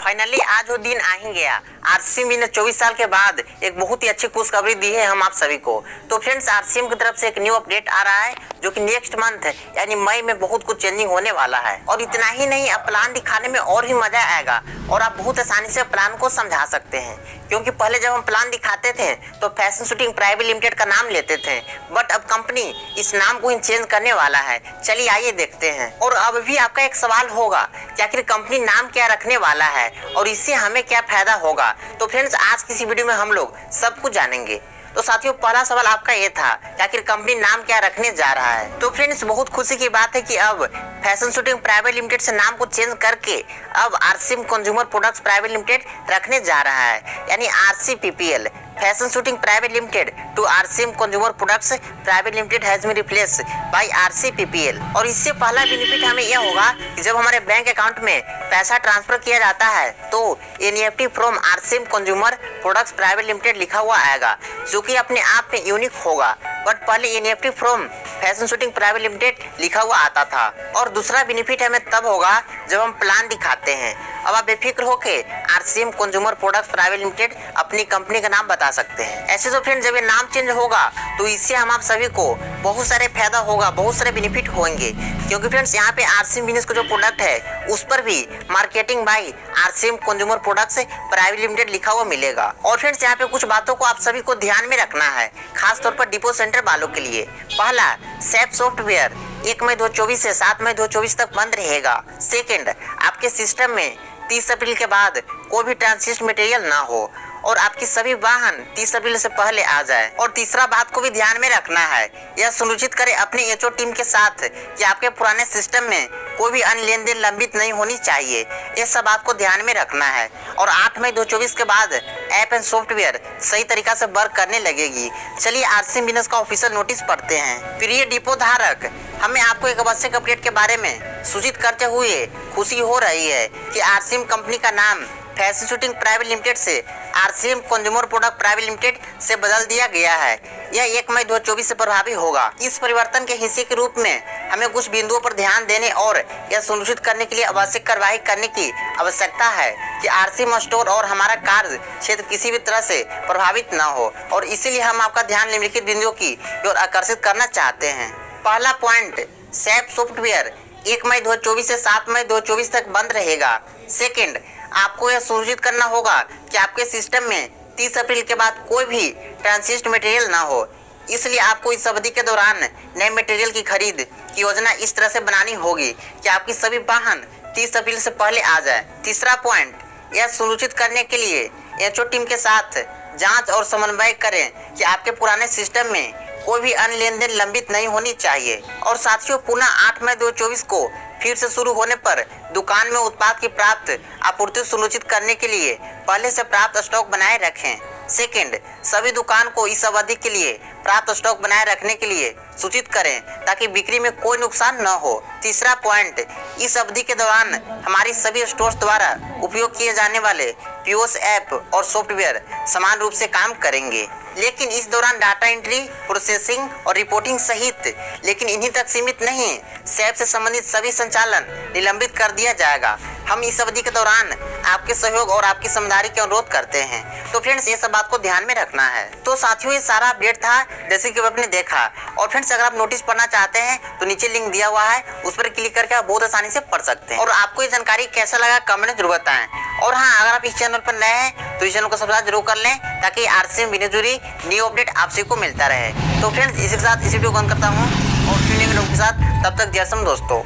Finally आज वो दिन आ ही गया। आरसीएम ने 24 साल के बाद एक बहुत ही अच्छी खुशखबरी दी है हम आप सभी को। तो फ्रेंड्स, आरसीएम की तरफ से एक न्यू अपडेट आ रहा है जो कि नेक्स्ट मंथ यानी मई में बहुत कुछ चेंजिंग होने वाला है। और इतना ही नहीं, अब प्लान दिखाने में और भी मजा आएगा और आप बहुत आसानी से प्लान को समझा सकते हैं। क्योंकि पहले जब हम प्लान दिखाते थे तो फैशन शूटिंग प्राइवेट लिमिटेड का नाम लेते थे, बट अब कंपनी इस नाम को ही चेंज करने वाला है। चलिए आइए देखते हैं। और अब भी आपका एक सवाल होगा कि आखिर कंपनी नाम क्या रखने वाला है और इससे हमें क्या फायदा होगा। तो फ्रेंड्स, आज की इस वीडियो में हम लोग सब कुछ जानेंगे। तो साथियों, पहला सवाल आपका ये था कि आखिर कंपनी नाम क्या रखने जा रहा है। तो फ्रेंड्स, बहुत खुशी की बात है कि अब फैशन शूटिंग प्राइवेट लिमिटेड से नाम को चेंज करके अब RCM consumer products private limited रखने जा रहा है, यानी RCPPL. Fashion suiting private limited to RCM consumer products private limited has been replaced by RCPPL. और इससे पहला बेनिफिट हमें यह होगा कि जब हमारे बैंक अकाउंट में पैसा ट्रांसफर किया जाता है तो NEFT from RCM consumer products private limited लिखा हुआ आएगा, जो कि अपने आप में यूनिक होगा। बट पहले NEFT from fashion suiting private limited लिखा हुआ आता था। और दूसरा बेनिफिट हमें तब होगा जब हम प्लान दिखाते हैं। अब आप बेफिक्र होके RCM consumer products private limited अपनी कंपनी का नाम बता सकते हैं। ऐसे तो फ्रेंड, जब ये नाम चेंज होगा तो इससे हम आप सभी को बहुत सारे फायदा होगा, बहुत सारे बेनिफिट होंगे। क्योंकि फ्रेंड्स, यहाँ पे आरसीएम बिजनेस का जो प्रोडक्ट है उस पर भी marketing bye RCM consumer products private limited लिखा हुआ मिलेगा। और फ्रेंड्स, यहाँ पे कुछ बातों को आप सभी को ध्यान में रखना है, खास तौर पर डिपो सेंटर वालों के लिए। पहला, सैप सॉफ्टवेयर 1 मई 2024 से 7 मई 2024 तक बंद रहेगा। सेकेंड, आपके सिस्टम में 30 अप्रैल के बाद कोई भी ट्रांसिस्ट मटेरियल ना हो और आपकी सभी वाहन 30 अप्रैल से पहले आ जाए। और तीसरा बात को भी ध्यान में रखना है, यह सुनिश्चित करें अपने एचओ टीम के साथ कि आपके पुराने सिस्टम में कोई भी अन्य लेन देन लंबित नहीं होनी चाहिए। ये सब बात को ध्यान में रखना है। और 8 मई 2024 के बाद ऐप एंड सॉफ्टवेयर सही तरीका से वर्क करने लगेगी। चलिए आरसीएम बिजनेस का ऑफिशियल नोटिस पढ़ते हैं। प्रिय डिपो धारक, हमें आपको एक आवश्यक अपडेट के बारे में सूचित करते हुए खुशी हो रही है कि आरसीएम कंपनी का नाम फैशन शूटिंग प्राइवेट लिमिटेड से RCM consumer product private limited से बदल दिया गया है। यह 1 मई 2024 से प्रभावी होगा। इस परिवर्तन के हिस्से के रूप में हमें कुछ बिंदुओं पर ध्यान देने और यह सुनिश्चित करने के लिए आवश्यक कार्रवाई करने की आवश्यकता है कि आरसीएम स्टोर और हमारा कार्य क्षेत्र किसी भी तरह से प्रभावित न हो। और इसीलिए हम आपका ध्यान निम्नलिखित बिंदुओं की ओर आकर्षित करना चाहते हैं। पहला पॉइंट, सैप सॉफ्टवेयर 1 मई 2024 से 7 मई 2024 तक बंद रहेगा। सेकेंड, आपको यह सुनिश्चित करना होगा कि आपके सिस्टम में 30 अप्रैल के बाद कोई भी ट्रांसिस्ट मटेरियल ना हो। इसलिए आपको इस अवधि के दौरान नए मटेरियल की खरीद की योजना इस तरह से बनानी होगी कि आपकी सभी वाहन 30 अप्रैल से पहले आ जाए। तीसरा पॉइंट, यह सुनिश्चित करने के लिए एचओ टीम के साथ जांच और समन्वय करें कि आपके पुराने सिस्टम में कोई भी अन्य लेन देन लंबित नहीं होनी चाहिए। और साथियों, पुनः 8 मई 2024 को फिर से शुरू होने पर दुकान में उत्पाद की प्राप्त आपूर्ति सुनिश्चित करने के लिए पहले से प्राप्त स्टॉक बनाए रखें। सेकेंड, सभी दुकान को इस अवधि के लिए प्राप्त स्टॉक बनाए रखने के लिए सूचित करें ताकि बिक्री में कोई नुकसान न हो। तीसरा पॉइंट, इस अवधि के दौरान हमारी सभी स्टोर्स द्वारा उपयोग किए जाने वाले पीओएस ऐप और सॉफ्टवेयर समान रूप से काम करेंगे, लेकिन इस दौरान डाटा एंट्री, प्रोसेसिंग और रिपोर्टिंग सहित, लेकिन इन्हीं तक सीमित नहीं, सैप से संबंधित सभी संचालन निलंबित कर दिया जाएगा। हम इस अवधि के दौरान आपके सहयोग और आपकी समझदारी के अनुरोध करते हैं। तो फ्रेंड्स, ये सब बात को ध्यान में रखना है। तो साथियों, ये सारा अपडेट था जैसे कि आपने देखा। और फ्रेंड्स, अगर आप नोटिस पढ़ना चाहते हैं तो नीचे लिंक दिया हुआ है, उस पर क्लिक करके आप बहुत आसानी से पढ़ सकते हैं। और आपको ये जानकारी कैसा लगा कमेंट में जरूर बताएं। और हाँ, अगर आप इस चैनल पर नए हैं तो इस चैनल को सब्सक्राइब जरूर कर लें ताकि आरसीएम बिजनेस जुड़ी न्यू अपडेट आप सभी को मिलता रहे। तो फ्रेंड्स, इसी के साथ इस वीडियो को बंद करता हूँ और फिर नए वीडियो के साथ, तब तक जय हिंद दोस्तों।